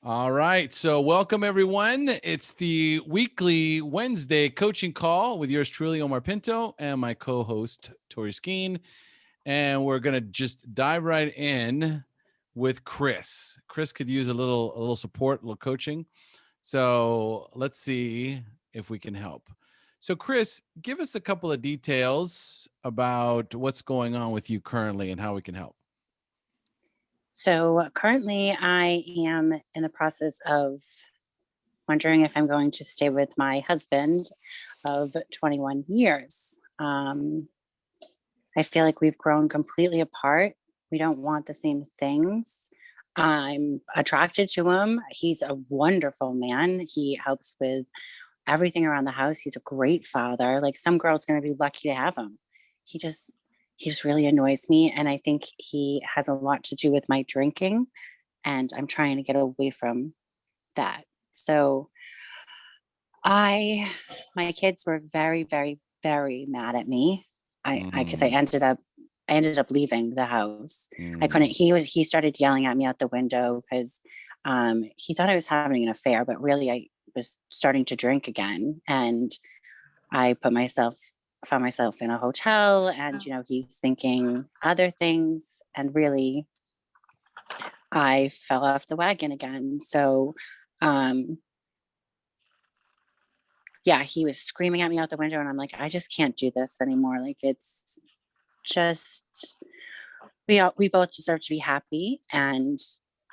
All right. So, welcome everyone. It's the weekly Wednesday coaching call with yours truly, Omar Pinto, and my co host, Tori Skeen. And we're going to just dive right in with Kris. Kris could use a little support, a little coaching. So, let's see if we can help. So, Kris, give us a couple of details about what's going on with you currently and how we can help. So currently, I am in the process of wondering if I'm going to stay with my husband of 21 years. I feel like we've grown completely apart. We don't want the same things. I'm attracted to him. He's a wonderful man. He helps with everything around the house. He's a great father. Like some girls going to be lucky to have him. He just he just really annoys me, and I think he has a lot to do with my drinking, and I'm trying to get away from that. So I my kids were very, very, very mad at me. I because Mm, I ended up leaving the house. I couldn't mm, he started yelling at me out the window because he thought I was having an affair, but really I was starting to drink again. And I found myself in a hotel, and he's thinking other things, and really I fell off the wagon again. So um yeah, he was screaming at me out the window, and I'm like, I just can't do this anymore. Like it's just we both deserve to be happy, and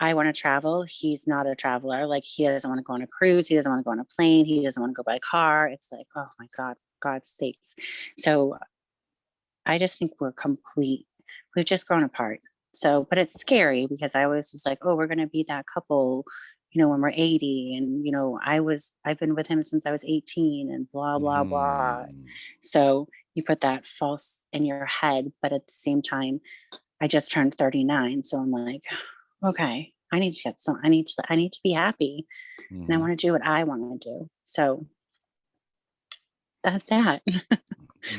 I want to travel. He's not a traveler. Like he doesn't want to go on a cruise. He doesn't want to go on a plane. He doesn't want to go by car. It's like, oh my God, for God's sakes. So I just think we've just grown apart. So, but it's scary because I was just like, oh, we're going to be that couple, when we're 80. And, I've been with him since I was 18 and blah, blah, blah. mm. So you put that false in your head. But at the same time, I just turned 39. So I'm like, okay, I need to be happy, and I Mhm. want to do what I want to do. So that's that.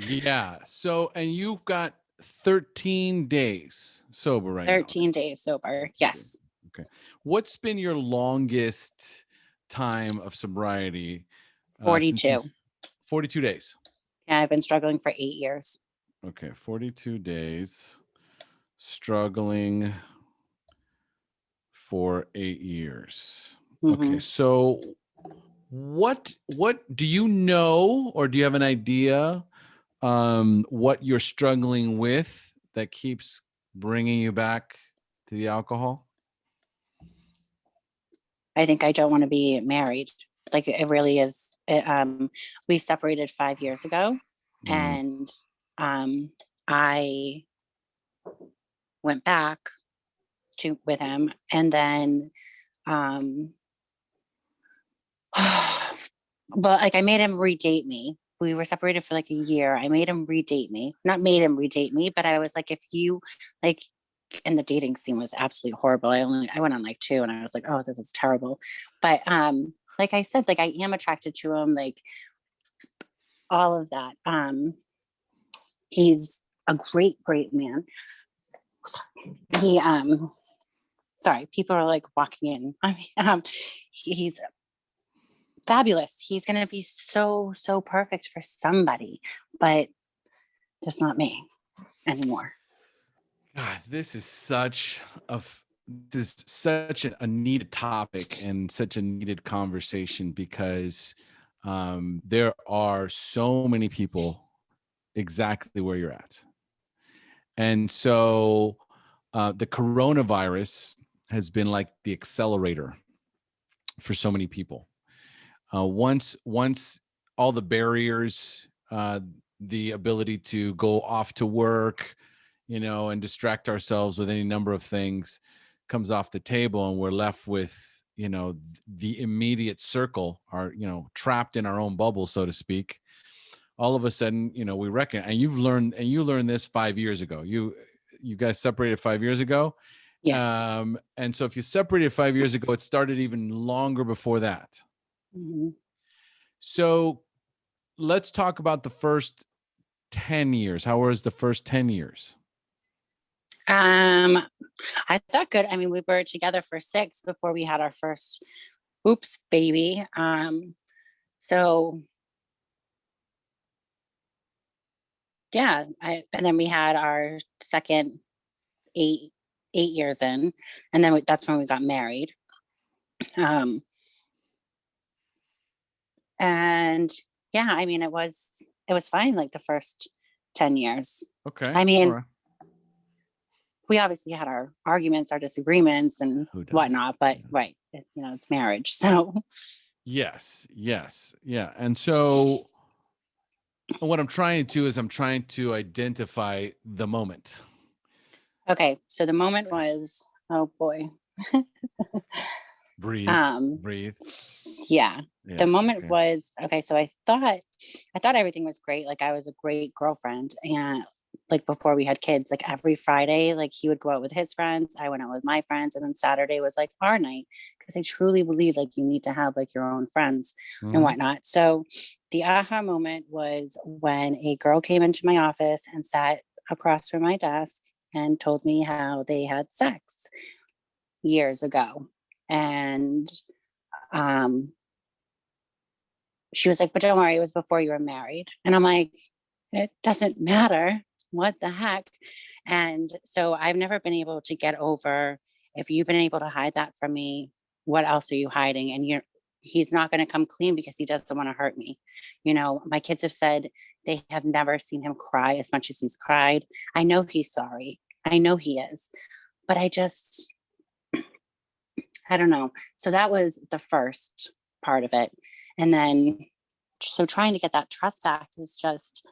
Yeah. So, and you've got 13 days sober right now. 13 days sober. 13 days. Yes. Okay. What's been your longest time of sobriety since you've 42. 42 days? Yeah, I've been struggling for 8 years. Okay. 42 days struggling for 8 years. Okay. Hmm. So, what do you know, or do you have an idea what you're struggling with that keeps bringing you back to the alcohol? I think I don't want to be married. Like it really is. We separated 5 years ago, Mm, and I went back to with him, and then um, but like I made him redate me. We were separated for like a year. I made him redate me. Not made him redate me, but I was like, if you like, and the dating scene was absolutely horrible. I went on like two, and I was like, oh, this is terrible. But like I said, like I am attracted to him, like all of that. He's a great, great man. He sorry, people are like walking in. I mean, he's fabulous. He's gonna be so, so perfect for somebody, but just not me anymore. God, this is such a needed topic and such a needed conversation because there are so many people exactly where you're at. And so the coronavirus has been like the accelerator for so many people. Once all the barriers, the ability to go off to work, and distract ourselves with any number of things comes off the table, and we're left with, the immediate circle, are, trapped in our own bubble, so to speak. All of a sudden, we reckon, and you learned this 5 years ago. You guys separated 5 years ago. Yes. And so if you separated 5 years ago, it started even longer before that. Mhm. So let's talk about the first 10 years. How was the first 10 years? I thought good. I mean, we were together for 6 before we had our first oops baby. So yeah, and then we had our second 8 years in, and then that's when we got married. Um, and yeah, I mean, it was fine like the first 10 years. Okay. I All mean, right. we obviously had our arguments, our disagreements, and Who doesn't? whatnot, but Yeah. right, it's marriage. So Yes. Yes. Yeah. And so what I'm trying to do is I'm trying to identify the moment. okay, so the moment was, oh boy. Breathe. um, Breathe. yeah, the Yeah. moment Okay. was okay. So I thought everything was great. Like I was a great girlfriend, and like before we had kids, like every Friday, like he would go out with his friends, I went out with my friends, and then Saturday was like our night because I truly believe like you need to have like your own friends and Mhm. whatnot. So the aha moment was when a girl came into my office and sat across from my desk and told me how they had sex years ago. And um she was like, but don't worry, it was before you were married. And I'm like, it doesn't matter. What the heck? And so I've never been able to get over, if you've been able to hide that from me, what else are you hiding? And he's not going to come clean because he doesn't want to hurt me. My kids have said they have never seen him cry as much as he's cried. I know he's sorry. I know he is. But I don't know. So that was the first part of it. And then, so trying to get that trust back is just,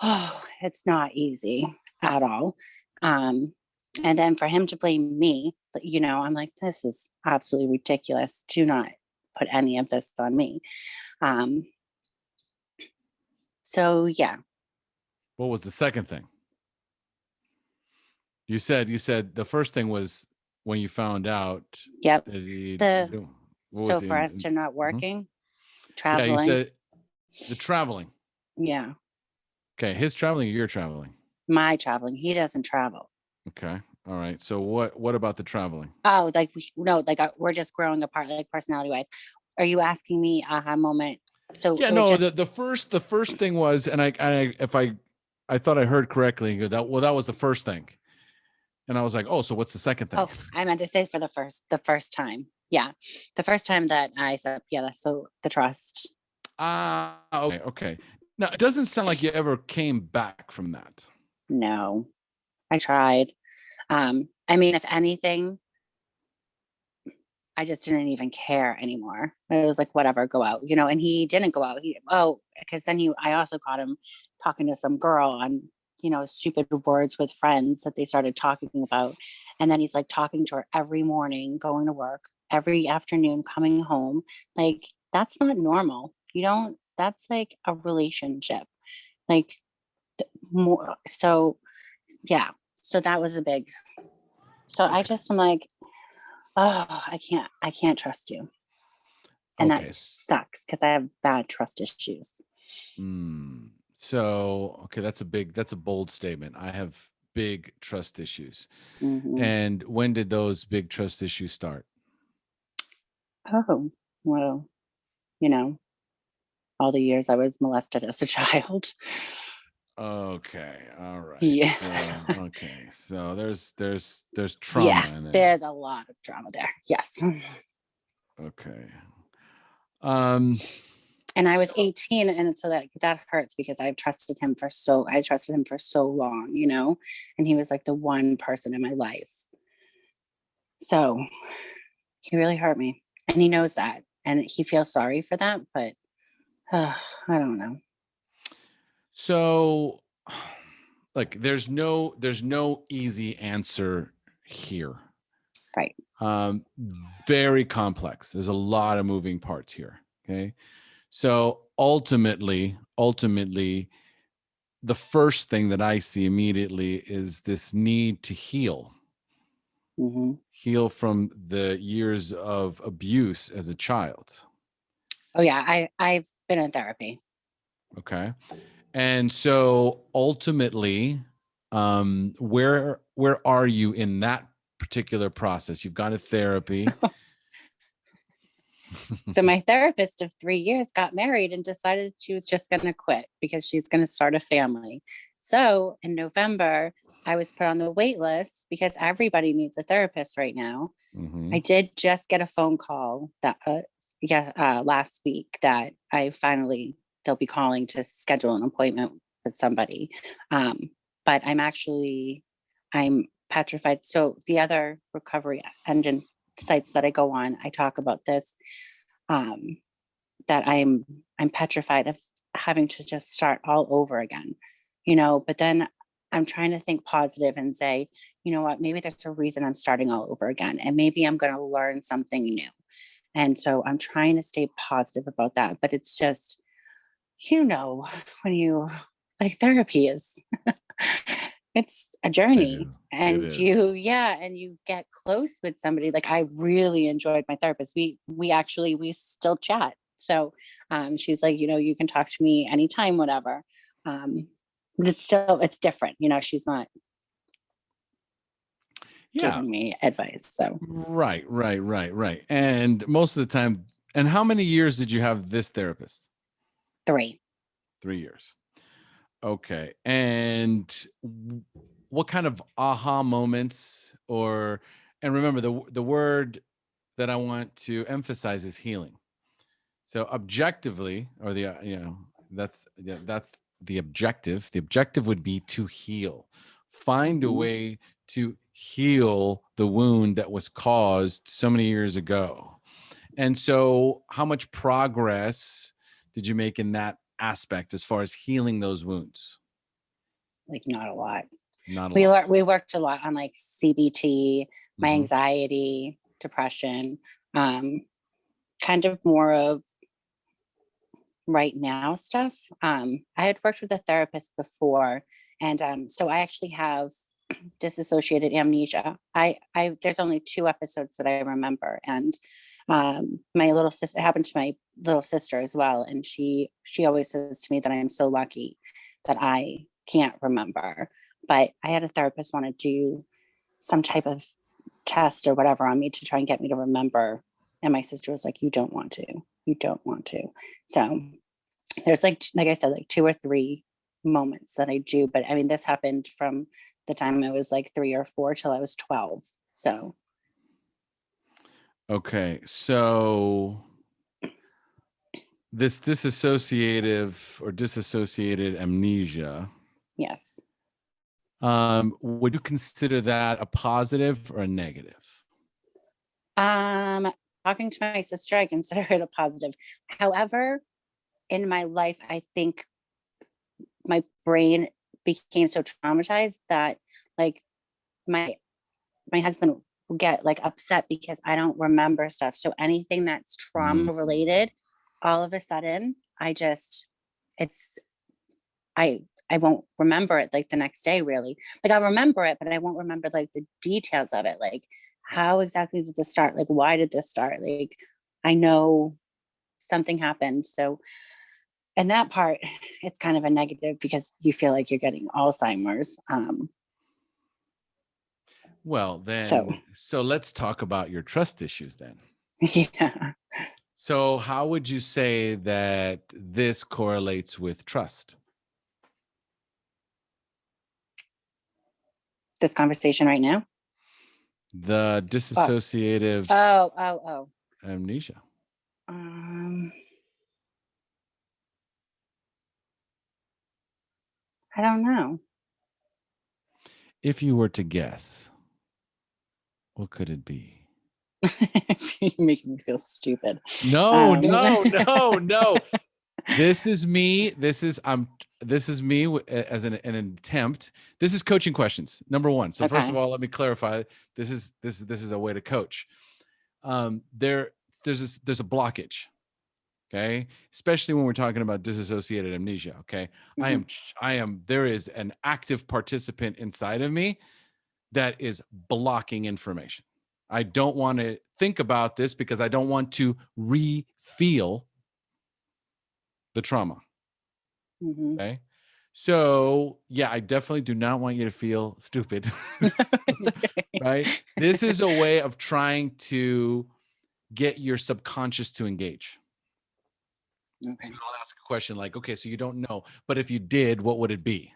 oh, it's not easy at all. Um, and then for him to blame me, I'm like, this is absolutely ridiculous. Do not put any of this on me. Um, so yeah, What was the second thing? You said the first thing was when you found out yep. that he The what was so the for us to not mhm. working, Yeah, you traveling, said the traveling. yeah, Okay, his traveling or you're traveling? my traveling. He doesn't travel. Okay. All right. So what about the traveling? Oh, like no, like we're just growing apart, like personality wise. Are you asking me aha moment? So Yeah, it would no, just the first thing was, and I if I thought I heard correctly, that was the first thing. And I was like, "Oh, so what's the second thing?" oh, I meant to say for the first time. Yeah. The first time that I said, yeah, so the trust. Ah, okay, okay. Now, it doesn't sound like you ever came back from that. No, I tried. I mean, if anything, I just didn't even care anymore. It was like, whatever, go out, and he didn't go out. Because then I also caught him talking to some girl on, stupid words with friends that they started talking about. And then he's like talking to her every morning, going to work, every afternoon, coming home. Like, that's not normal. That's like a relationship. Like, more. So, yeah. So that was a big, so I Okay. just am like, oh, I can't trust you. And Okay. that sucks because I have bad trust issues. Mm, so, okay, that's a bold statement. I have big trust issues. Hmm. And when did those big trust issues start? Oh, well, you know, all the years I was molested as a child. Okay. All right. Yeah. So, okay. So there's Yeah. trauma in there. There's a lot of drama there. Yes. Okay. Um And I was 18. And so that hurts because I trusted him for so long, and he was like the one person in my life. So he really hurt me. And he knows that. And he feels sorry for that. But I don't know. so like there's no easy answer here. Right. Um very complex. There's a lot of moving parts here, okay? So ultimately the first thing that I see immediately is this need to Hmm. heal from the years of abuse as a child. Oh, yeah. I've been in therapy. Okay. And so ultimately, Where are you in that particular process? You've gone to therapy. So my therapist of 3 years got married and decided she was just going to quit because she's going to start a family. So in November, I was put on the wait list because everybody needs a therapist right now. Mm-hmm. I did just get a phone call that last week that they'll be calling to schedule an appointment with somebody. But I'm petrified. So the other recovery engine sites that I go on, I talk about this, that I'm petrified of having to just start all over again, but then I'm trying to think positive and say, you know what, maybe there's a reason I'm starting all over again. And maybe I'm going to learn something new. And so I'm trying to stay positive about that. But it's just, when you like therapy is, it's a journey. It And is. and you get close with somebody. Like I really enjoyed my therapist. We still chat. So she's like, you can talk to me anytime, whatever. But it's different. She's not giving me advice. So Right. And most of the time, and how many years did you have this therapist? 3. 3 years. Okay. And what kind of aha moments and remember the word that I want to emphasize is healing. So objectively, or that's the objective. The objective would be to heal. Find a way to heal the wound that was caused so many years ago. And so how much progress did you make in that aspect as far as healing those wounds? Like not a lot. Not a lot. We worked a lot on like CBT, my Mhm. anxiety, depression, kind of more of right now stuff. I had worked with a therapist before, and so I actually have dissociated amnesia. I there's only 2 episodes that I remember, and my little sister, it happened to my little sister as well, and she always says to me that I am so lucky that I can't remember. But I had a therapist want to do some type of test or whatever on me to try and get me to remember, and my sister was like, you don't want to. So there's like I said, like 2 or 3 moments that I do, but I mean this happened from the time I was like 3 or 4 till I was 12. So Okay. So this disassociated amnesia, yes. would you consider that a positive or a negative? Talking to my sister, I consider it a positive. However, in my life, I think my brain became so traumatized that like my husband will get like upset because I don't remember stuff. So anything that's trauma related, all of a sudden, it's I won't remember it like the next day really. Like I'll remember it, but I won't remember like the details of it. Like how exactly did this start? Like why did this start? Like I know something happened. So in that part, it's kind of a negative because you feel like you're getting Alzheimer's. Well, then, so let's talk about your trust issues then. Yeah. So how would you say that this correlates with trust? This conversation right now. The dissociative amnesia. I don't know. If you were to guess, what could it be? You're making me feel stupid. No. This is me. This is me as an attempt. This is coaching questions. Number 1. So first of all, let me clarify. This is a way to coach. There's a blockage. Okay. Especially when we're talking about disassociated amnesia. Okay. There is an active participant inside of me that is blocking information. I don't want to think about this because I don't want to re-feel the trauma. Okay. So, yeah, I definitely do not want you to feel stupid. It's okay. Right? This is a way of trying to get your subconscious to engage. So Okay. I'll ask a question like, okay, so you don't know, but if you did, what would it be?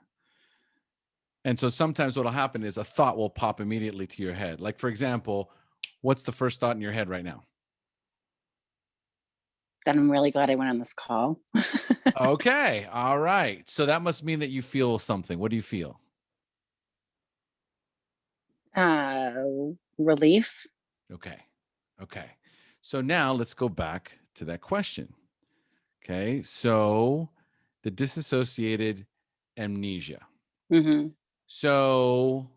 And so sometimes what'll happen is a thought will pop immediately to your head. Like, for example, what's the first thought in your head right now? Then I'm really glad I went on this call. Okay. All right. So that must mean that you feel something. What do you feel? Relief. Okay. Okay. So now let's go back to that question. Okay. So the disassociated amnesia. Hmm. So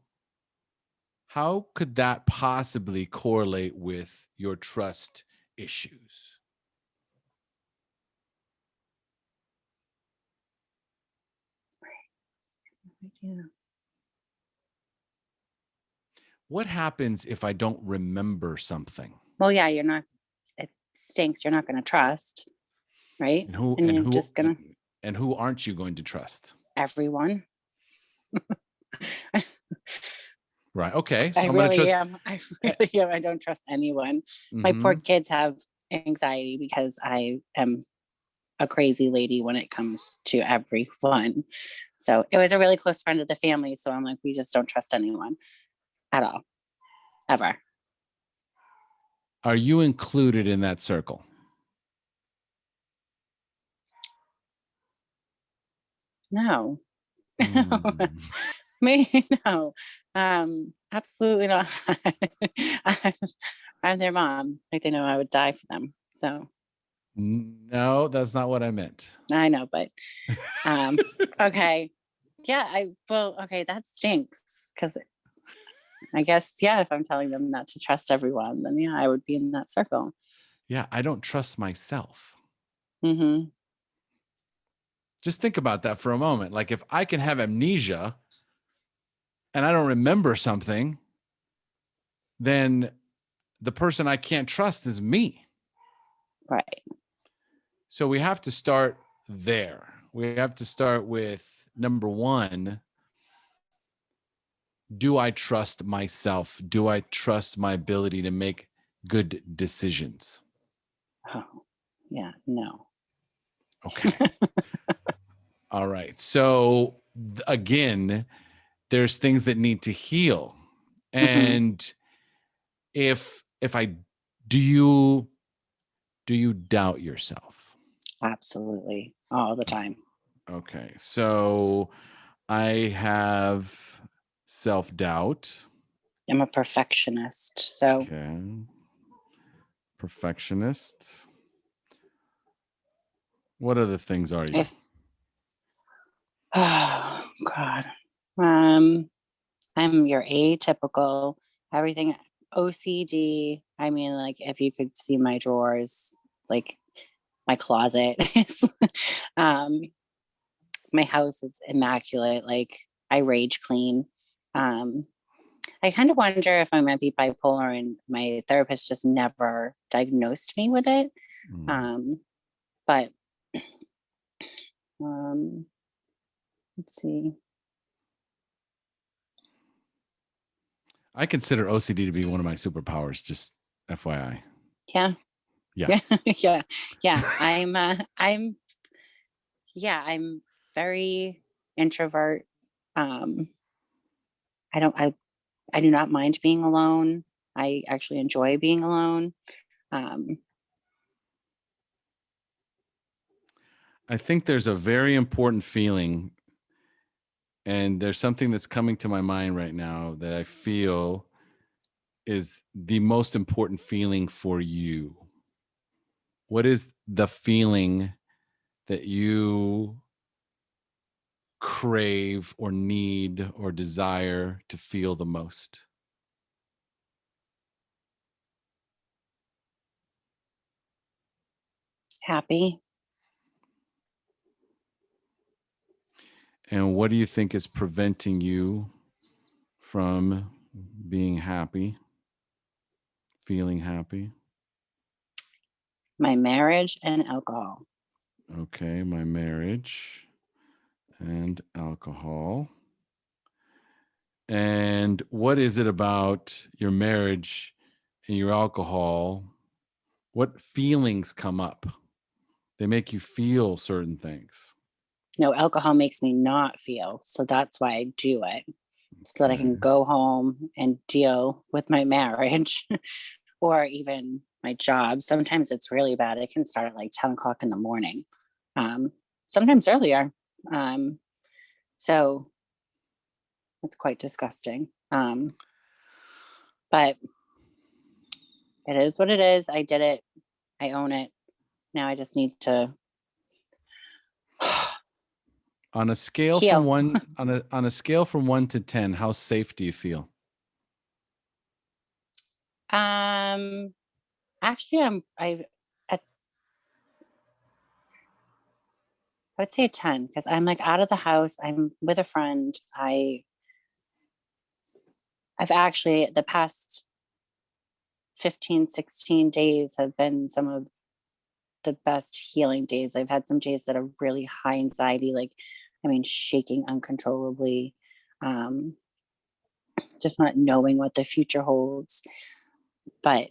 how could that possibly correlate with your trust issues? Yeah. What happens if I don't remember something? Well, yeah, you're not, it stinks. You're not going to trust, right? And who And and you're who just going to, and who aren't you going to trust? everyone. Right. Okay. I So I'm going to really trust. am. I eh, really am. I don't trust anyone. My poor mhm. kids have anxiety because I am a crazy lady when it comes to everyone. So it was a really close friend of the family. So I'm like, we just don't trust anyone at all, ever. Are you included in that circle? No. No. Mm. Me, no. Absolutely not. I'm, I'm their mom. Like they know I would die for them. So No, that's not what I meant. I know, but um, okay. Yeah, okay, that stinks. Because I guess, yeah, if I'm telling them not to trust everyone, then yeah, I would be in that circle. Yeah, I don't trust myself. Hmm. Just think about that for a moment. Like if I can have amnesia and I don't remember something, then the person I can't trust is me. Right. So we have to start there. We have to start with number one, do I trust myself? Do I trust my ability to make good decisions? Oh, yeah, no. Okay. All right. So again, there's things that need to heal. Hmm. And if I do you doubt yourself? Absolutely. All the time. Okay. So I have self-doubt. I'm a perfectionist. So Okay. Perfectionist. What other things are you? if, oh, God. Um, I'm your atypical, everything OCD. I mean, like if you could see my drawers, like my closet is um my house is immaculate. Like I rage clean. Um I kind of wonder if I might be bipolar and my therapist just never diagnosed me with it. Mm. Um but um let's see. I consider OCD to be one of my superpowers, just FYI. Yeah. Yeah. Yeah. Yeah. Yeah. I'm yeah, I'm very introvert. Um I do not mind being alone. I actually enjoy being alone. Um I think there's a very important feeling, and there's something that's coming to my mind right now that I feel is the most important feeling for you. What is the feeling that you crave or need or desire to feel the most? Happy. And what do you think is preventing you from being happy, feeling happy? My marriage and alcohol. Okay, my marriage and alcohol. And what is it about your marriage and your alcohol? What feelings come up? They make you feel certain things. No, alcohol makes me not feel. So that's why I do it. So that I can Okay. go home and deal with my marriage or even my job. Sometimes it's really bad. It can start at like 10 o'clock in the morning, um, sometimes earlier. Um, so it's quite disgusting. But it is what it is. I did it. I own it. Now I just need to On a scale from heal. one on a scale from 1 to 10, how safe do you feel? Um, actually, at, I would say a 10 because I'm like out of the house. I'm with a friend. I've actually the past 15, 16 days have been some of the best healing days. I've had some days that are really high anxiety, like, I mean, shaking uncontrollably, um, just not knowing what the future holds. But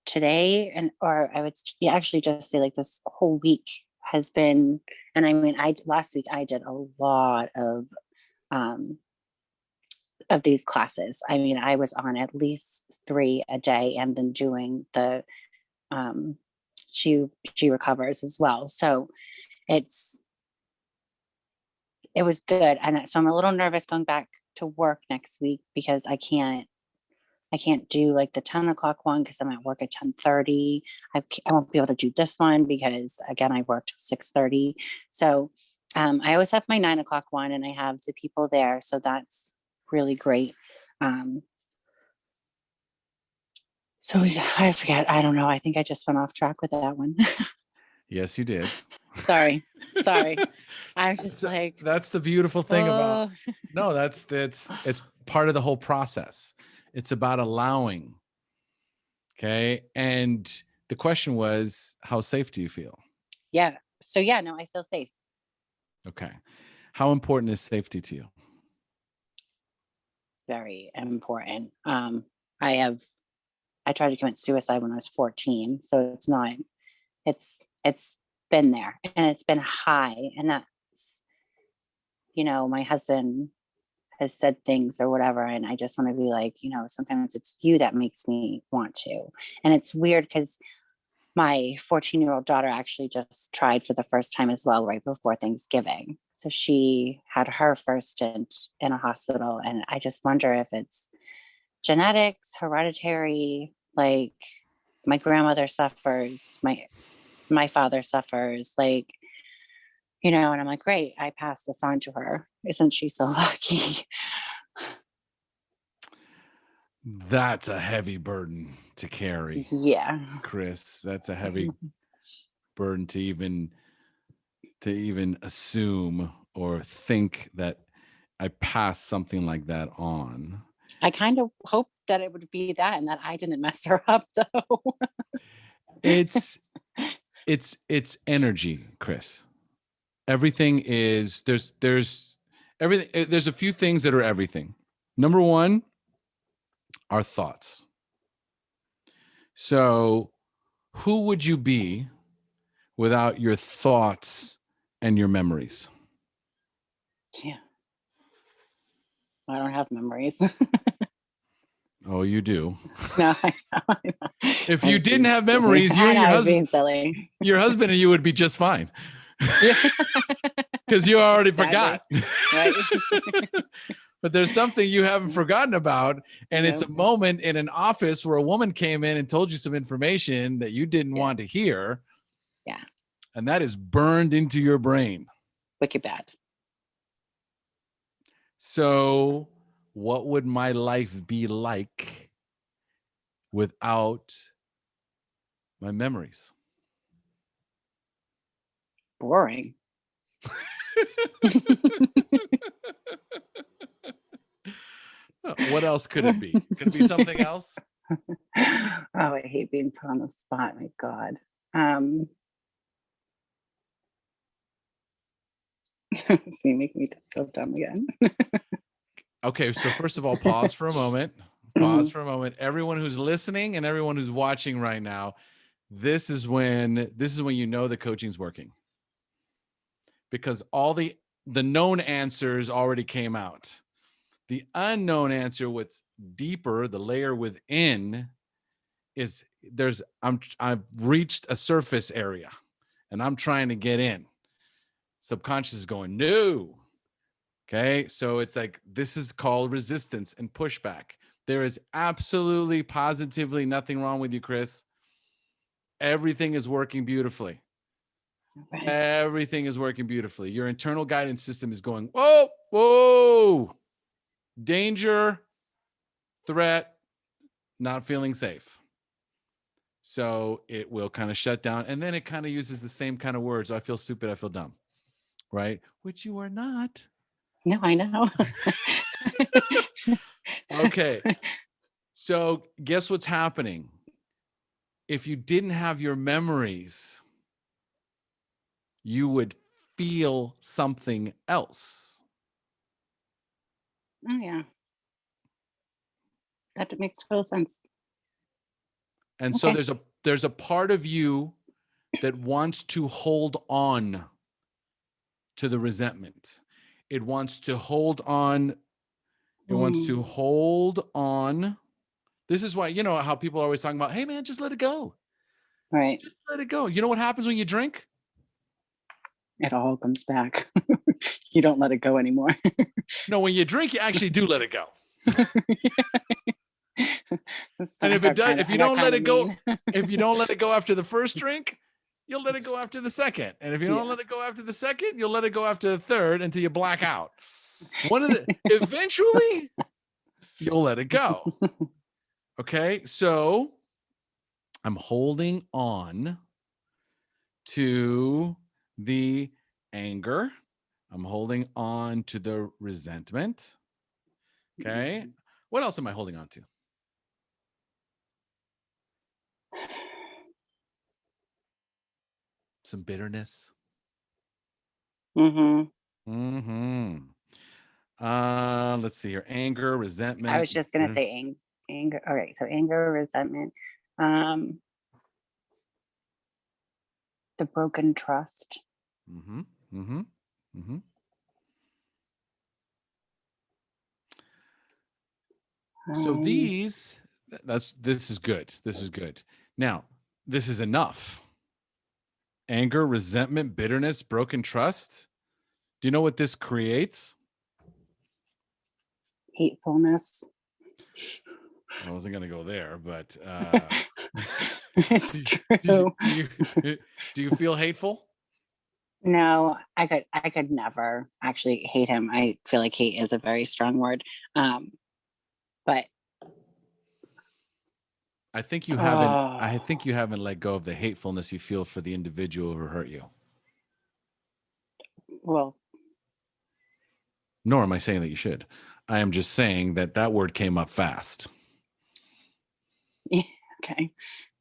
today, or I would actually just say like this whole week has been, and I mean, last week I did a lot um, of these classes. I mean, I was on at least 3 a day and then doing the um, she she recovers as well. So it's it was good, and so I'm a little nervous going back to work next week because I can't do like the 10 o'clock one because I'm at work at 10:30. I won't be able to do this one because again I worked 6:30. So I always have my 9 o'clock one, and I have the people there, so that's really great. Um, so yeah, I forget. I don't know. I think I just went off track with that one. Yes, you did. Sorry. I was just So like, that's the beautiful thing about oh, no, that's it's part of the whole process. It's about allowing. Okay. And the question was, how safe do you feel? yeah. So yeah, no, I feel safe. Okay. How important is safety to you? Very important. I have I tried to commit suicide when I was 14, so it's been there and it's been high, and that's my husband has said things or whatever, and I just want to be like, sometimes it's you that makes me want to. And it's weird because my 14-year-old daughter actually just tried for the first time as well right before Thanksgiving. So she had her first stint in a hospital, and I just wonder if it's genetics, hereditary, like my grandmother suffers, my father suffers, like, and I'm like, great, I passed this on to her. Isn't she so lucky? That's a heavy burden to carry, Yeah. Kris. That's a heavy burden to even assume or think that I passed something like that on. I kind of hoped that it would be that and that I didn't mess her up though. It's it's energy, Kris. Everything is there's everything there's a few things that are everything. Number one, our thoughts. So, who would you be without your thoughts and your memories? Yeah. I don't have memories. Oh, you do. No, I know. I know. If I you was didn't being have silly. memories, you I and know I was being silly. your husband and you would be just fine. Yeah. Because you already Exactly. forgot. Right. But there's something you haven't forgotten about. And it's a No. moment in an office where a woman came in and told you some information that you didn't want to Yes. hear. Yeah. And that is burned into your brain. Wicked bad. So, what would my life be like without my memories? Boring. What else could it be? Could it be something else? Oh, I hate being put on the spot. My God. Um, See, make me so dumb again. Okay, so first of all, pause for a moment. Pause for a moment. Everyone who's listening and everyone who's watching right now, this is when you know the coaching's working. Because all the known answers already came out. The unknown answer, what's deeper, the layer within, is I've reached a surface area and I'm trying to get in. Subconscious is going, no. Okay. So it's like, this is called resistance and pushback. There is absolutely, positively nothing wrong with you, Kris. Everything is working beautifully. Right. Everything is working beautifully. Your internal guidance system is going, whoa, whoa, danger, threat, not feeling safe. So it will kind of shut down. And then it kind of uses the same kind of words. I feel stupid. I feel dumb. Right. Which you are not. No, I know. Okay. So guess what's happening? If you didn't have your memories, you would feel something else. Oh, yeah. That makes total sense. And so there's a part of you that wants to hold on to the resentment. It wants to hold on. It wants to hold on. This is why, you know, how people are always talking about, hey man, just let it go. Right. Just let it go. You know what happens when you drink? It all comes back. You don't let it go anymore. No, when you drink, you actually do let it go. And if you don't let it go, if you don't let it go after the first drink, you'll let it go after the second. And if you don't let it go after the second, you'll let it go after the third until you black out. Eventually, you'll let it go. Okay. So I'm holding on to the anger. I'm holding on to the resentment. Okay. What else am I holding on to? Some bitterness. Let's see here. Anger, resentment. I was just gonna say anger. All right. So anger, resentment, the broken trust. So this is good. This is good. Now, this is enough. Anger, resentment, bitterness, broken trust. Do you know what this creates? Hatefulness. I wasn't going to go there, but It's true. Do you feel hateful? No, I could never actually hate him. I feel like hate is a very strong word. But I think you haven't let go of the hatefulness you feel for the individual who hurt you. Well, nor am I saying that you should. I am just saying that word came up fast. Okay.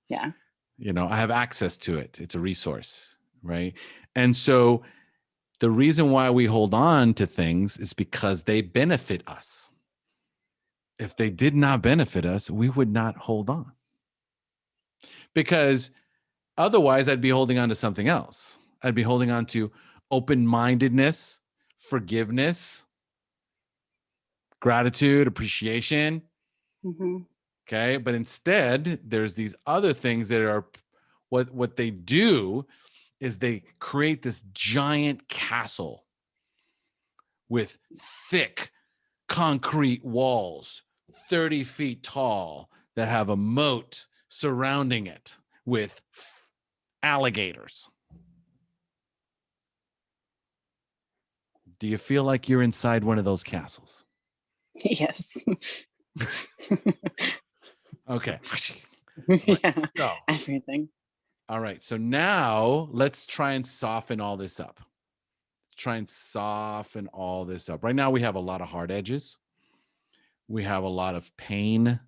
Yeah. You know, I have access to it. It's a resource, right? And so the reason why we hold on to things is because they benefit us. If they did not benefit us, we would not hold on. Because otherwise, I'd be holding on to something else. I'd be holding on to open-mindedness, forgiveness, gratitude, appreciation. Okay. But instead, there's these other things that are what they do is they create this giant castle with thick concrete walls, 30 feet tall, that have a moat surrounding it with alligators. Do you feel like you're inside one of those castles? Yes. Okay. Yeah. So, everything. All right. So now let's try and soften all this up. Right now we have a lot of hard edges. We have a lot of pain.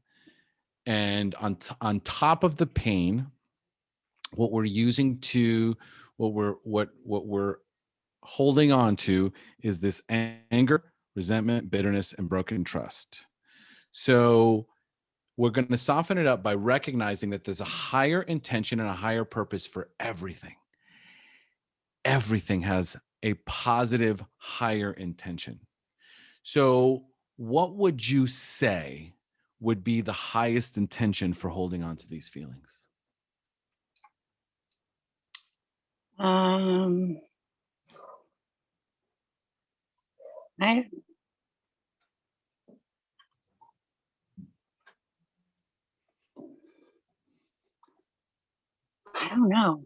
And on top of the pain, what we're holding on to is this anger, resentment, bitterness, and broken trust. So we're going to soften it up by recognizing that there's a higher intention and a higher purpose for everything. Everything has a positive, higher intention. So what would you say would be the highest intention for holding on to these feelings? I I don't know.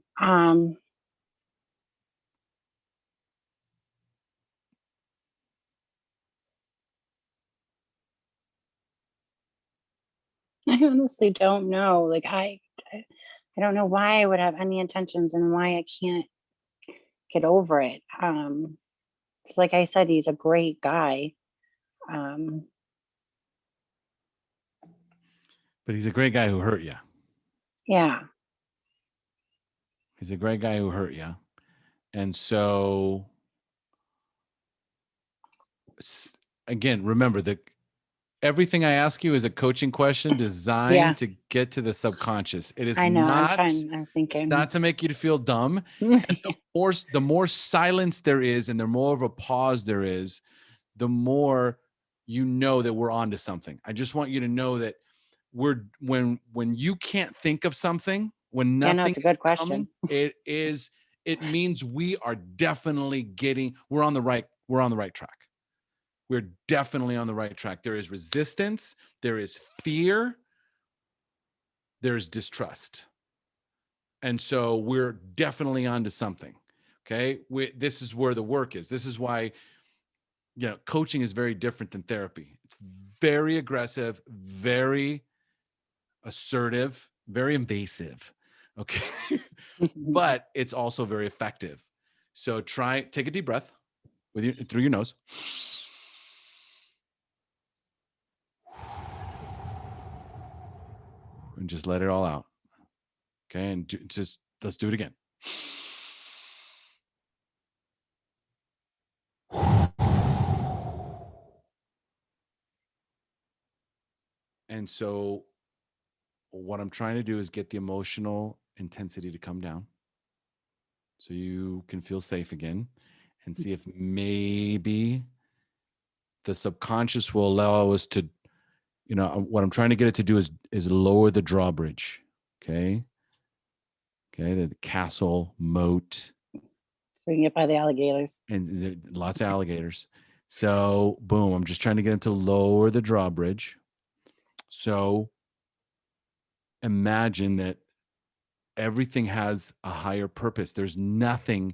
I honestly don't know. Like I don't know why I would have any intentions and why I can't get over it. 'Cause like I said, he's a great guy. Um, But he's a great guy who hurt you. yeah, He's a great guy who hurt you. And so again, remember that everything I ask you is a coaching question yeah, designed to get to the subconscious. It is I know. not I'm it's thinking. not to make you to feel dumb. And the more silence there is and the more of a pause there is, the more you know that we're onto something. I just want you to know that when you can't think of something, when Yeah, no, nothing it's a is good coming, question. it means we are definitely we're on the right track. We're definitely on the right track. There is resistance, there is fear, there's distrust. And so we're definitely onto something. Okay. This is where the work is. This is why, coaching is very different than therapy. It's very aggressive, very assertive, very invasive. Okay. But it's also very effective. So take a deep breath through your nose. And just let it all out. Okay. And just let's do it again. And so what I'm trying to do is get the emotional intensity to come down so you can feel safe again and see if maybe the subconscious will allow us to, what I'm trying to get it to do is lower the drawbridge. Okay. Okay. The castle moat Bring it by the alligators. and lots of alligators. So boom, I'm just trying to get him to lower the drawbridge. So imagine that everything has a higher purpose. There's nothing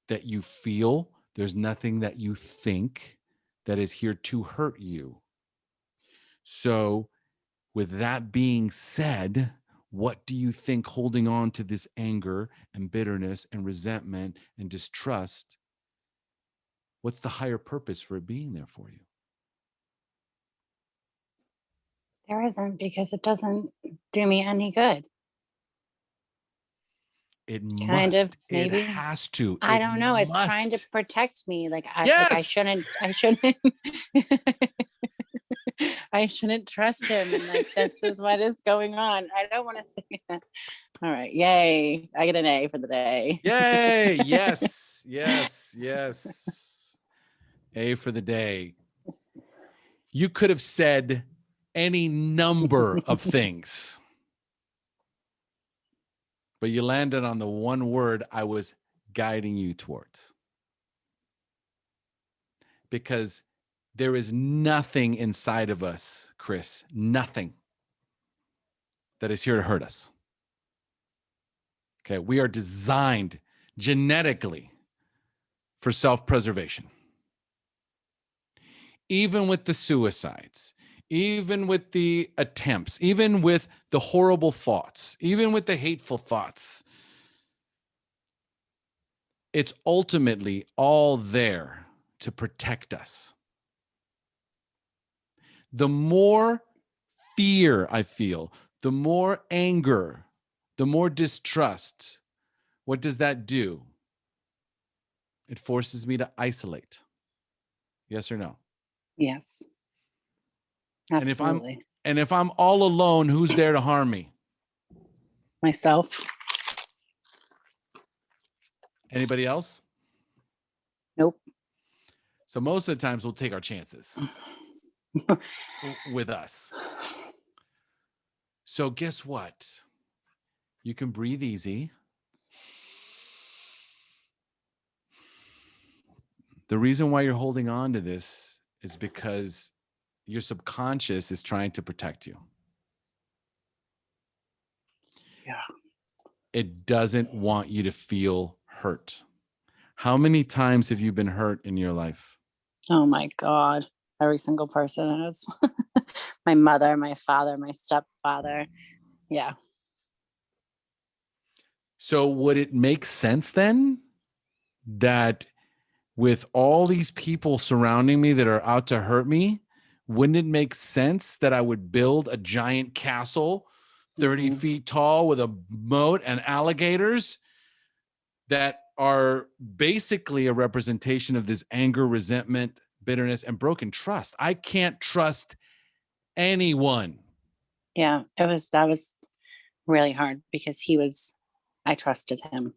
that you feel, there's nothing that you think that is here to hurt you. So, with that being said, what do you think holding on to this anger and bitterness and resentment and distrust? What's the higher purpose for it being there for you? There isn't because it doesn't do me any good. It Kind of, must. It maybe. has to. I It don't know. It's trying to must. protect me. I Yes. shouldn't I shouldn't trust him. And like this is what is going on. I don't want to say that. All right. Yay. I get an A for the day. Yay. Yes. Yes. Yes. A for the day. You could have said any number of things, but you landed on the one word I was guiding you towards. Because there is nothing inside of us, Kris, nothing that is here to hurt us. Okay. We are designed genetically for self-preservation. Even with the suicides, even with the attempts, even with the horrible thoughts, even with the hateful thoughts, it's ultimately all there to protect us. The more fear I feel, the more anger, the more distrust, what does that do? It forces me to isolate. Yes or no? Yes. Absolutely. And if I'm all alone, who's there to harm me? Myself. Anybody else? Nope. So most of the times we'll take our chances with us. So guess what? You can breathe easy. The reason why you're holding on to this is because your subconscious is trying to protect you. Yeah. It doesn't want you to feel hurt. How many times have you been hurt in your life? Oh my God. Every single person is. My mother, my father, my stepfather. Yeah. So would it make sense then that with all these people surrounding me that are out to hurt me, wouldn't it make sense that I would build a giant castle 30 feet tall with a moat and alligators that are basically a representation of this anger, resentment, bitterness, and broken trust? I can't trust anyone. Yeah. That was really hard because I trusted him.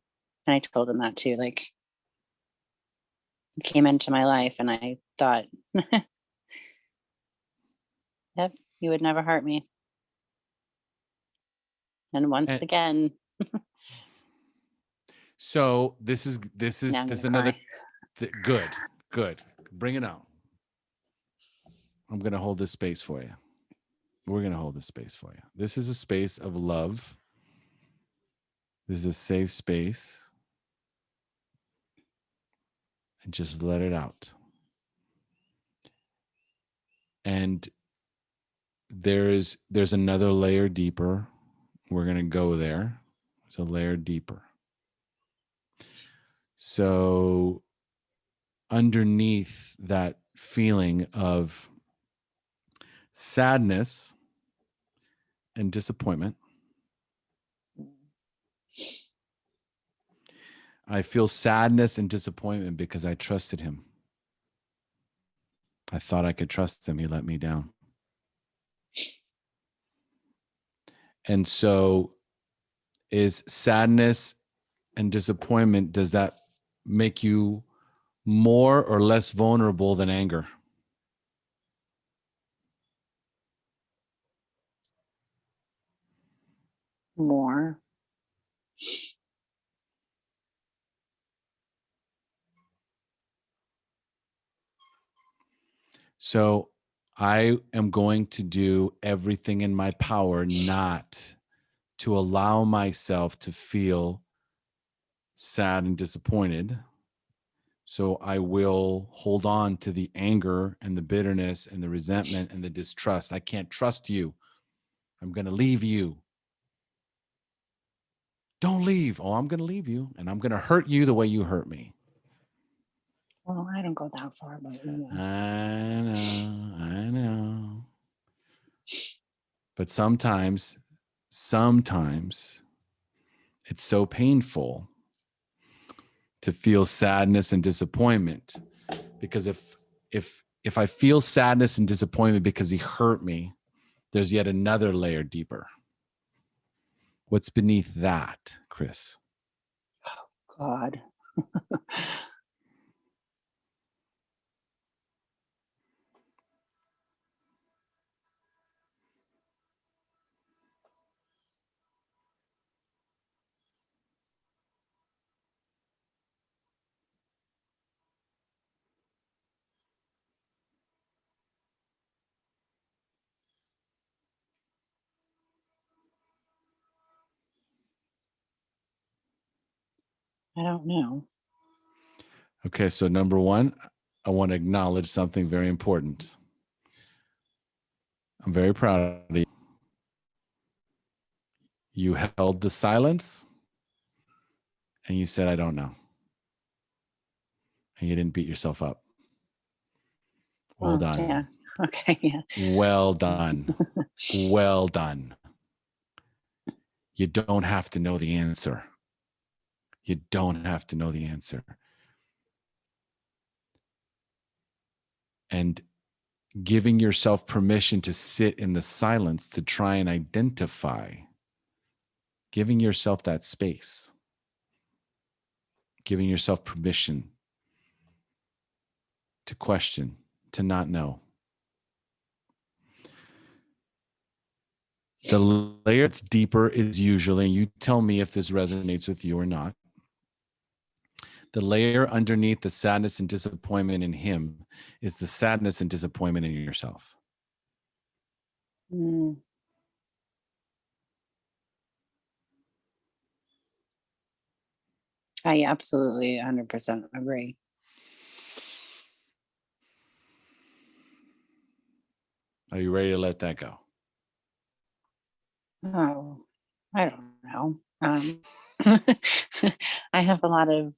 And I told him that too. Like, he came into my life and I thought, yep, you would never hurt me. And once And again, so this is now I'm gonna another cry. good. Bring it out. I'm going to hold this space for you. We're going to hold this space for you. This is a space of love. This is a safe space. And just let it out. And there's another layer deeper. We're going to go there. It's a layer deeper. So underneath that feeling of sadness and disappointment, I feel sadness and disappointment because I trusted him. I thought I could trust him. He let me down. And so is sadness and disappointment, does that make you more or less vulnerable than anger? More. So I am going to do everything in my power not to allow myself to feel sad and disappointed. So I will hold on to the anger and the bitterness and the resentment and the distrust. I can't trust you. I'm going to leave you. Don't leave. Oh, I'm going to leave you and I'm going to hurt you the way you hurt me. Well, I don't go that far, but I know. But sometimes it's so painful to feel sadness and disappointment, because if I feel sadness and disappointment because he hurt me, there's yet another layer deeper. What's beneath that, Kris? God. I don't know. Okay, so number one, I want to acknowledge something very important. I'm very proud of you. You held the silence and you said, I don't know. And you didn't beat yourself up. Well done. Yeah. Okay. Yeah. Well done. Well done. You don't have to know the answer. You don't have to know the answer. and giving yourself permission to sit in the silence to try and identify, giving yourself that space, giving yourself permission to question, to not know. The layer that's deeper is usually, and you tell me if this resonates with you or not, the layer underneath the sadness and disappointment in him is the sadness and disappointment in yourself. Mm. I absolutely 100% agree. Are you ready to let that go? Oh, I don't know. I have a lot of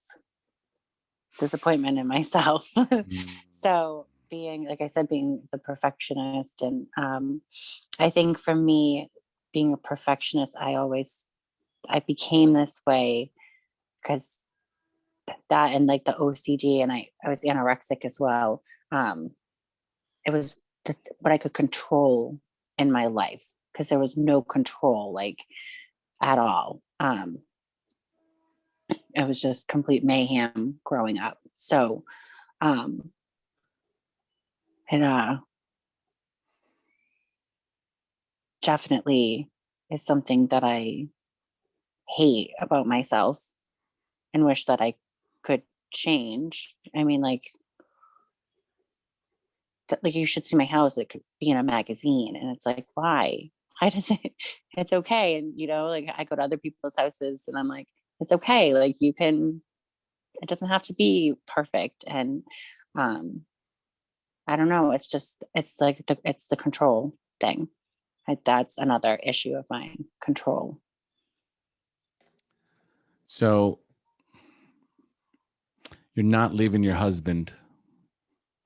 disappointment in myself. Mm. So being, like I said, being the perfectionist, and I think for me, being a perfectionist, I became this way because that, and like the OCD, and I was anorexic as well. Um, it was what I could control in my life, because there was no control, like, at all. It was just complete mayhem growing up. So um it definitely is something that I hate about myself and wish that I could change. I mean, like, you should see my house. It could be in a magazine, and it's like, why does it it's okay. And like, I go to other people's houses and I'm like, it's okay, like, you can, it doesn't have to be perfect. And um I don't know, it's like it's the control thing. That's another issue of mine, control. So you're not leaving your husband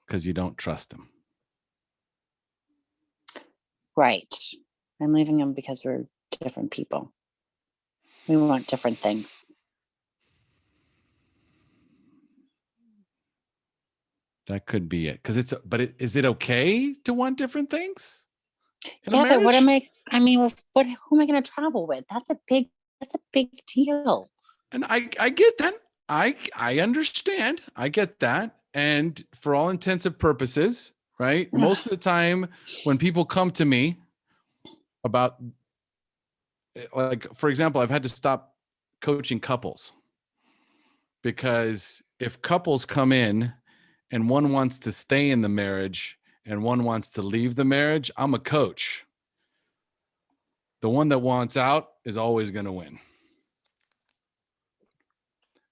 because you don't trust him. Right. I'm leaving him because we're different people. We want different things. That could be it. Because is it okay to want different things in a Yeah, but what am marriage? I mean, who am I going to travel with? That's a big deal. And I get that. I understand. I get that. And for all intents and purposes, right? Most of the time when people come to me about, like, for example, I've had to stop coaching couples because if couples come in and one wants to stay in the marriage and one wants to leave the marriage, I'm a coach. The one that wants out is always going to win.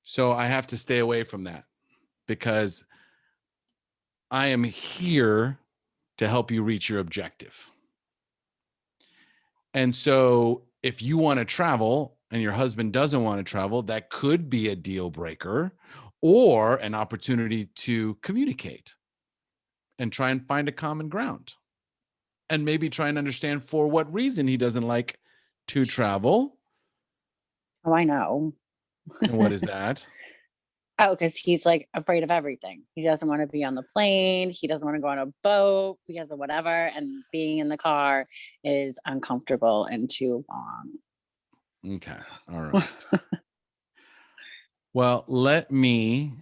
So I have to stay away from that because I am here to help you reach your objective. And so if you want to travel and your husband doesn't want to travel, that could be a deal breaker or an opportunity to communicate and try and find a common ground and maybe try and understand for what reason he doesn't like to travel. Oh, I know. And what is that? Oh, because he's like afraid of everything. He doesn't want to be on the plane. He doesn't want to go on a boat because of whatever. And being in the car is uncomfortable and too long. Okay. All right. Well, let me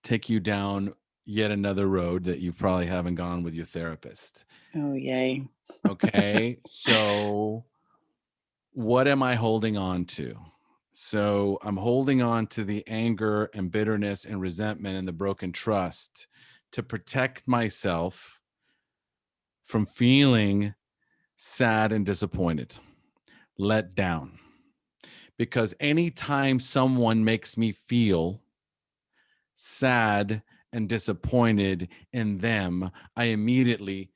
take you down yet another road that you probably haven't gone with your therapist. Oh, yay. Okay. So what am I holding on to? So I'm holding on to the anger and bitterness and resentment and the broken trust to protect myself from feeling sad and disappointed, let down. Because anytime someone makes me feel sad and disappointed in them, I immediately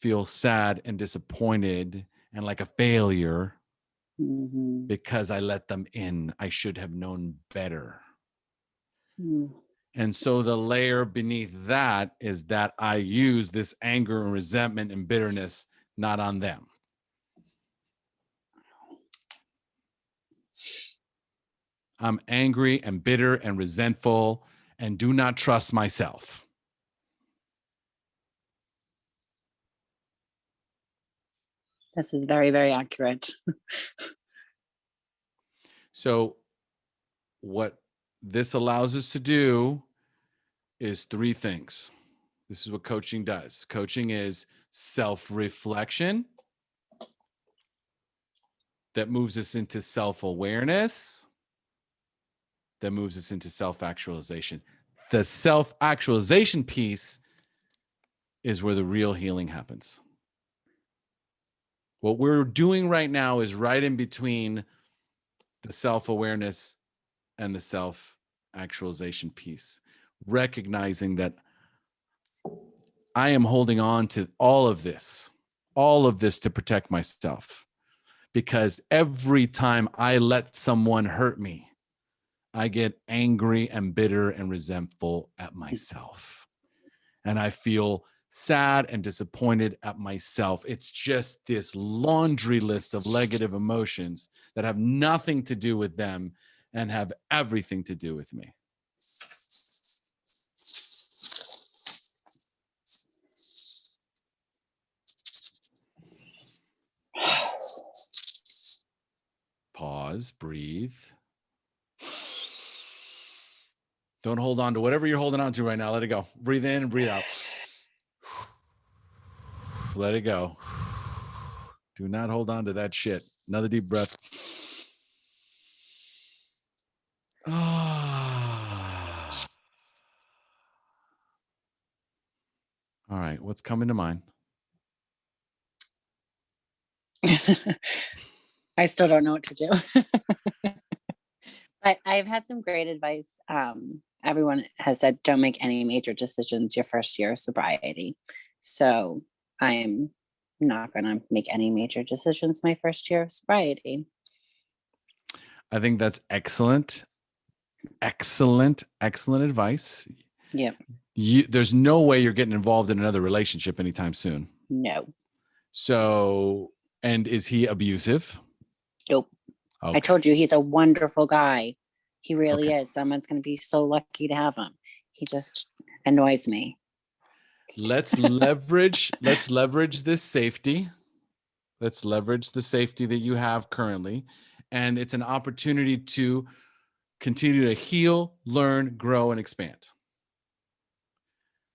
feel sad and disappointed and like a failure Mhm. because I let them in. I should have known better. Mm. And so the layer beneath that is that I use this anger and resentment and bitterness not on them. I'm angry and bitter and resentful and do not trust myself. This is very, very accurate. So what this allows us to do is three things. This is what coaching does. Coaching is self-reflection that moves us into self-awareness, that moves us into self-actualization. The self-actualization piece is where the real healing happens. What we're doing right now is right in between the self-awareness and the self-actualization piece, recognizing that I am holding on to all of this to protect myself. Because every time I let someone hurt me, I get angry and bitter and resentful at myself. And I feel sad and disappointed at myself. It's just this laundry list of negative emotions that have nothing to do with them and have everything to do with me. Pause, breathe. Don't hold on to whatever you're holding on to right now. Let it go. Breathe in and breathe out. Let it go. Do not hold on to that shit. Another deep breath. All right. What's coming to mind? I still don't know what to do. But I've had some great advice. Everyone has said, don't make any major decisions your first year of sobriety. So I'm not going to make any major decisions my first year of sobriety. I think that's excellent. Excellent advice. Yeah. There's no way you're getting involved in another relationship anytime soon. No. So, and is he abusive? Nope. Okay. I told you he's a wonderful guy. He really is. Someone's going to be so lucky to have him. He just annoys me. Let's leverage this safety. Let's leverage the safety that you have currently. And it's an opportunity to continue to heal, learn, grow, and expand.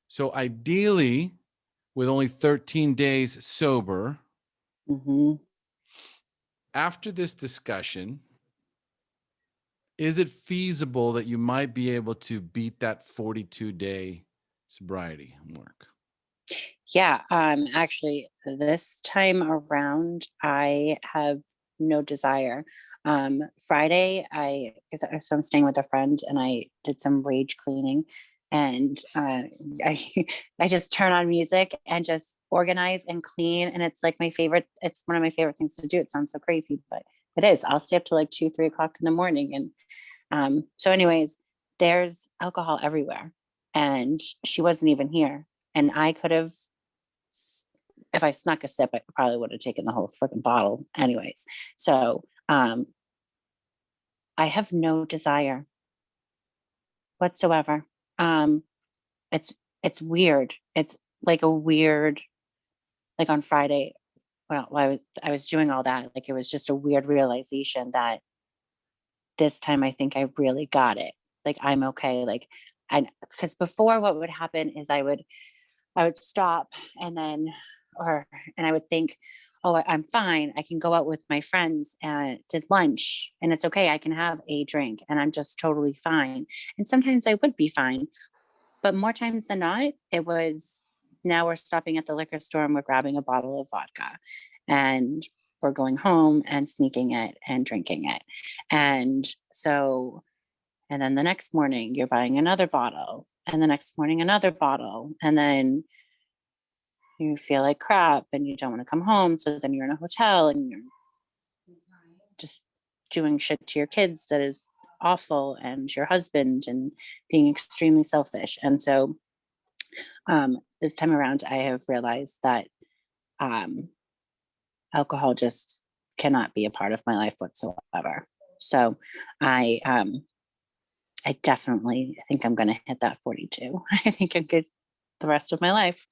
So ideally, with only 13 days sober, after this discussion, is it feasible that you might be able to beat that 42-day sobriety mark? Yeah. Actually, this time around, I have no desire. Friday, so I'm staying with a friend, and I did some rage cleaning, and I I just turn on music and just organize and clean, and it's like my favorite. It's one of my favorite things to do. It sounds so crazy, but it is. I'll stay up till like 2, 3 o'clock in the morning, and so anyways, there's alcohol everywhere, and she wasn't even here, and I could have, if I snuck a sip, I probably would have taken the whole freaking bottle anyways. So I have no desire whatsoever. It's weird. It's like a weird, like on Friday, well, I was doing all that. Like it was just a weird realization that this time I think I really got it. Like I'm okay. Like, and because before what would happen is I would stop, and then, and I would think, oh, I'm fine. I can go out with my friends to lunch, and it's okay. I can have a drink and I'm just totally fine. And sometimes I would be fine, but more times than not, it was, now we're stopping at the liquor store and we're grabbing a bottle of vodka, and we're going home and sneaking it and drinking it. And so, and then the next morning you're buying another bottle, and the next morning another bottle, and then you feel like crap and you don't want to come home. So then you're in a hotel and you're just doing shit to your kids that is awful, and your husband, and being extremely selfish. And so this time around, I have realized that alcohol just cannot be a part of my life whatsoever. So I definitely think I'm going to hit that 42. I think I'm good the rest of my life.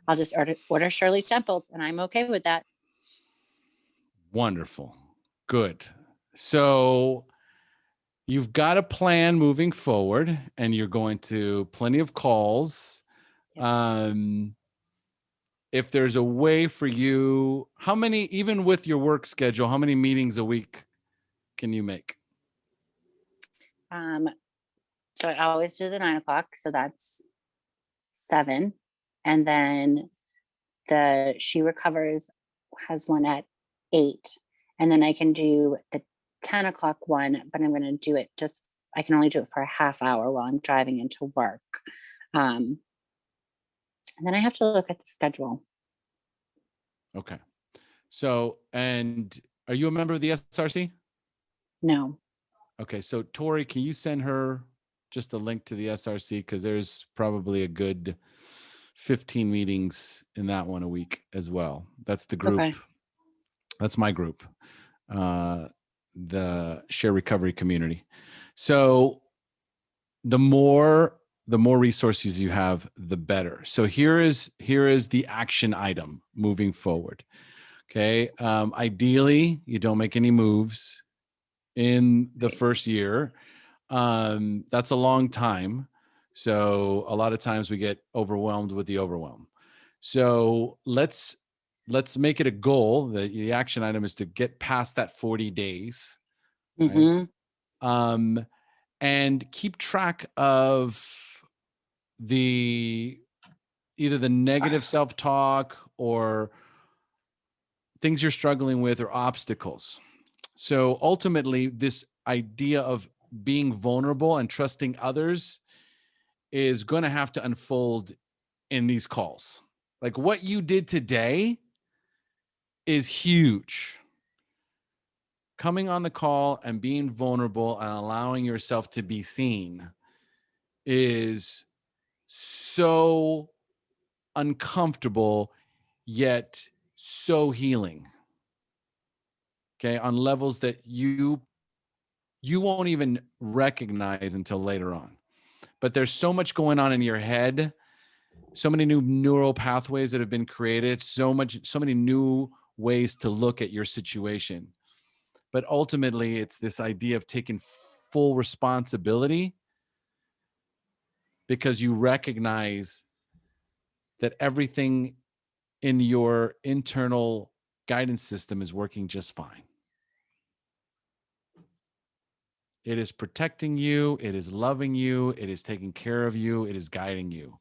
I'll just order Shirley Temples, and I'm okay with that. Wonderful. Good. So you've got a plan moving forward, and you're going to plenty of calls. Yep. If there's a way for you, how many, even with your work schedule, how many meetings a week can you make? So I always do the 9 o'clock, so that's 7. And then the She Recovers has one at 8. And then I can do the 10 o'clock one, but I'm going to do it I can only do it for a half hour while I'm driving into work. And then I have to look at the schedule. Okay. So, and are you a member of the SRC? No. Okay. So, Tori, can you send her just a link to the SRC? Because there's probably a good 15 meetings in that one a week as well. That's the group. Okay. That's my group, the Share Recovery Community. So the more resources you have, the better. So here is the action item moving forward. Okay. Ideally, you don't make any moves in the first year. That's a long time. So a lot of times we get overwhelmed with the overwhelm. So let's make it a goal. The action item is to get past that 40 days, right? Mm-hmm. And keep track of either the negative self-talk or things you're struggling with or obstacles. So ultimately, this idea of being vulnerable and trusting others is going to have to unfold in these calls. Like what you did today is huge. Coming on the call and being vulnerable and allowing yourself to be seen is so uncomfortable, yet so healing. Okay. On levels that you won't even recognize until later on. But there's so much going on in your head, so many new neural pathways that have been created, so many new ways to look at your situation. But ultimately, it's this idea of taking full responsibility because you recognize that everything in your internal guidance system is working just fine. It is protecting you. It is loving you. It is taking care of you. It is guiding you.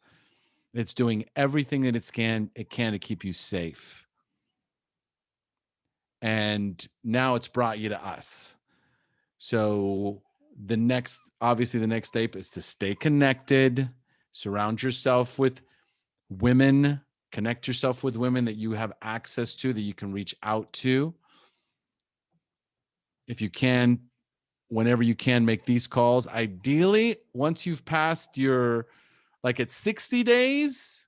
It's doing everything that it can to keep you safe. And now it's brought you to us. So obviously the next step is to stay connected, surround yourself with women, connect yourself with women that you have access to, that you can reach out to. If you can, whenever you can, make these calls. Ideally, once you've passed at 60 days,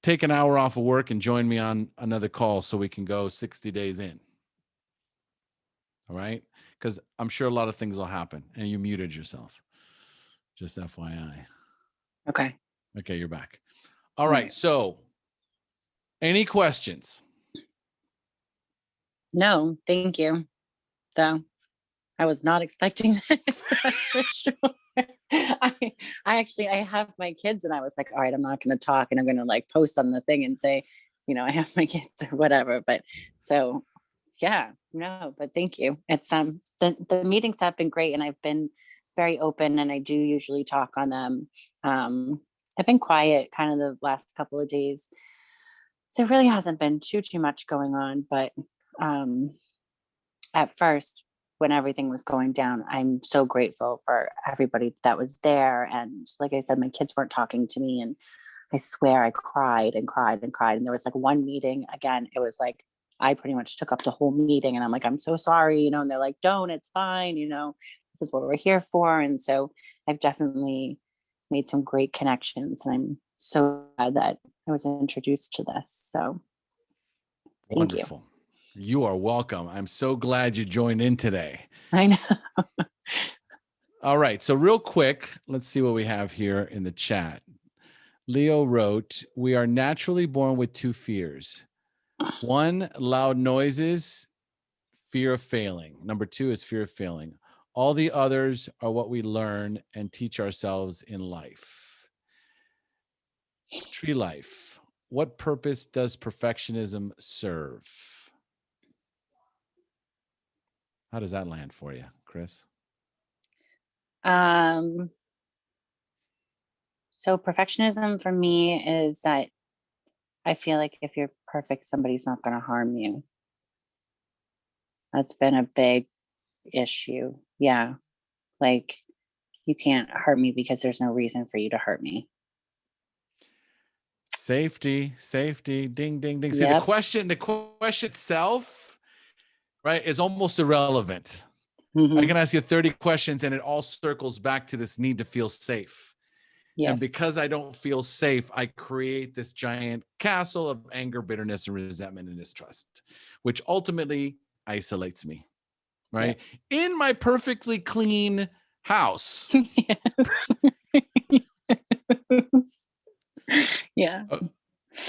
take an hour off of work and join me on another call so we can go 60 days in. All right? Because I'm sure a lot of things will happen and you muted yourself. Just FYI. Okay. Okay, you're back. All right. So any questions? No, thank you. Though I was not expecting this, that's for sure. I have my kids and I was like, all right, I'm not going to talk and I'm going to like post on the thing and say, I have my kids or whatever. But so yeah, no, but thank you. It's the meetings have been great and I've been very open and I do usually talk on them. I've been quiet kind of the last couple of days. So it really hasn't been too much going on, but at first when everything was going down, I'm so grateful for everybody that was there. And like I said, my kids weren't talking to me and I swear I cried and cried and cried. And there was like one meeting again, it was like, I pretty much took up the whole meeting and I'm like, I'm so sorry, and they're like, don't, it's fine. This is what we're here for. And so I've definitely made some great connections and I'm so glad that I was introduced to this. So thank you. Wonderful. You are welcome. I'm so glad you joined in today. I know. All right. So real quick, let's see what we have here in the chat. Leo wrote, we are naturally born with two fears, 1, loud noises, fear of failing. Number 2 is fear of failing. All the others are what we learn and teach ourselves in life. Tree life. What purpose does perfectionism serve? How does that land for you, Kris? So perfectionism for me is that I feel like if you're perfect, somebody's not going to harm you. That's been a big issue. Yeah. Like you can't hurt me because there's no reason for you to hurt me. Safety, ding, ding, ding. See, Yep. the question itself, right, is almost irrelevant. I Mhm. can ask you 30 questions and it all circles back to this need to feel safe. And Yes. because I don't feel safe, I create this giant castle of anger, bitterness, and resentment and distrust, which ultimately isolates me, right? In my perfectly clean house. Yeah.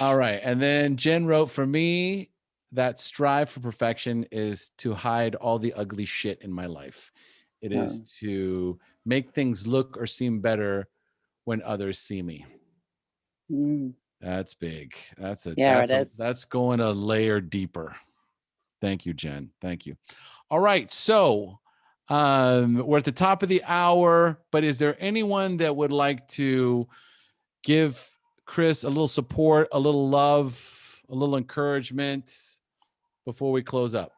All right. And then Jen wrote, for me, that strive for perfection is to hide all the ugly shit in my life. It is to make things look or seem better when others see me. Mm. That's big. Yeah, it is. That's going a layer deeper. Thank you, Jen. Thank you. All right. So we're at the top of the hour, but is there anyone that would like to give Kris a little support, a little love, a little encouragement before we close up?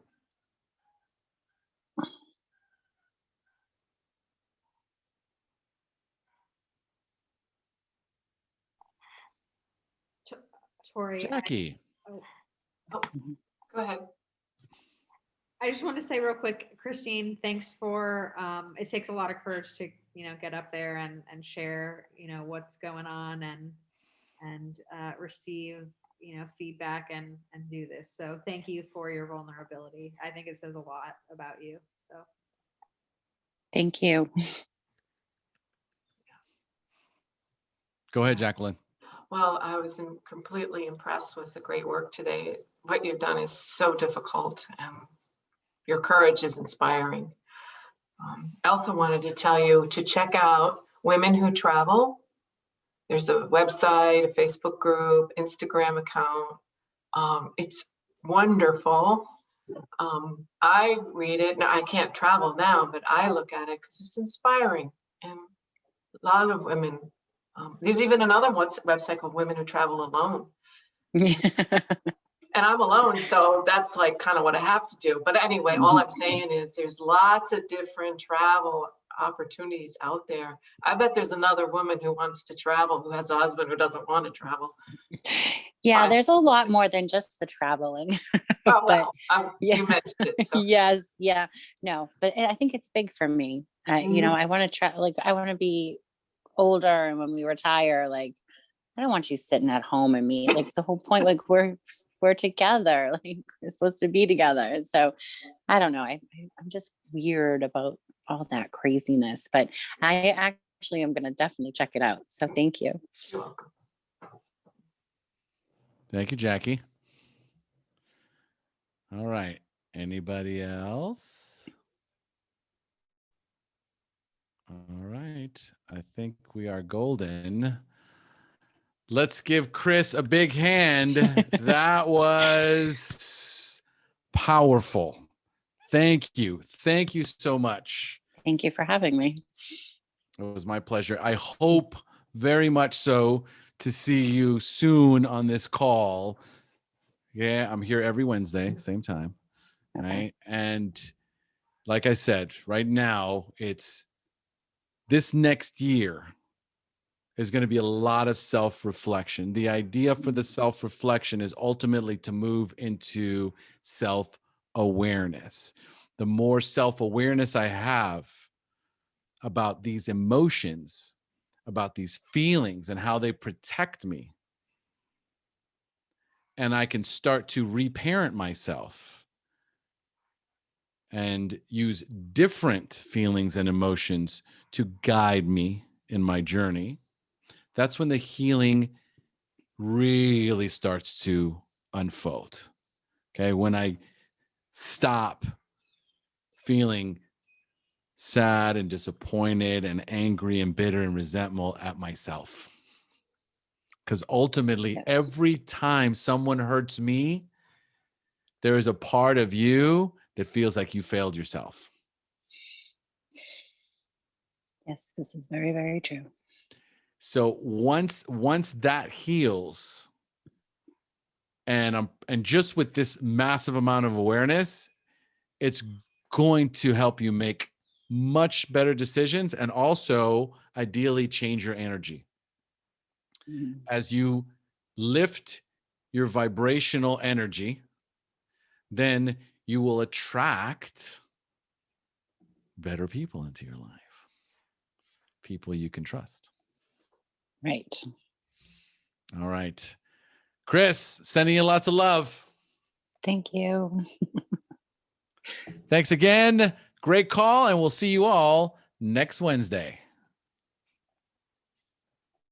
Tori, Jackie. oh, Mhm. go ahead. I just want to say real quick, Christine, thanks for, it takes a lot of courage to, get up there and share, what's going on and receive, feedback and do this. So thank you for your vulnerability. I think it says a lot about you. So. Thank you. Go ahead, Jacqueline. Well, I was completely impressed with the great work today. What you've done is so difficult, and your courage is inspiring. I also wanted to tell you to check out Women Who Travel. There's a website, a Facebook group, Instagram account. It's wonderful. I read it. Now, I can't travel now, but I look at it because it's inspiring. And a lot of women, there's even another website called Women Who Travel Alone. And I'm alone, so that's like kind of what I have to do. But anyway, all I'm saying is there's lots of different travel opportunities out there. I bet there's another woman who wants to travel who has a husband who doesn't want to travel. Yeah, there's a lot more than just the traveling. Oh, But well, you mentioned it. So. yes, yeah, no, but I think it's big for me. I want to try, like, I want to be older, and when we retire, like, I don't want you sitting at home and me. Like the whole point, like we're together. Like we're supposed to be together. So I don't know. I'm just weird about all that craziness, but I actually am going to definitely check it out. So thank you. You're welcome. Thank you, Jackie. All right. Anybody else? All right. I think we are golden. Let's give Kris a big hand. That was powerful. Thank you. Thank you so much. Thank you for having me. It was my pleasure. I hope very much so to see you soon on this call. Yeah, I'm here every Wednesday, same time. Okay. Right. And like I said, right now, it's this next year is going to be a lot of self-reflection. The idea for the self-reflection is ultimately to move into self-awareness. The more self-awareness I have about these emotions, about these feelings and how they protect me, and I can start to reparent myself and use different feelings and emotions to guide me in my journey, that's when the healing really starts to unfold. Okay. When I stop feeling sad and disappointed and angry and bitter and resentful at myself. Because ultimately, Yes. every time someone hurts me, there is a part of you that feels like you failed yourself. Yes, this is very, very true. So once that heals, and just with this massive amount of awareness, it's going to help you make much better decisions and also ideally change your energy. Mhm. As you lift your vibrational energy, then you will attract better people into your life, people you can trust. Right. All right. Kris, sending you lots of love. Thank you. Thanks again. Great call. And we'll see you all next Wednesday.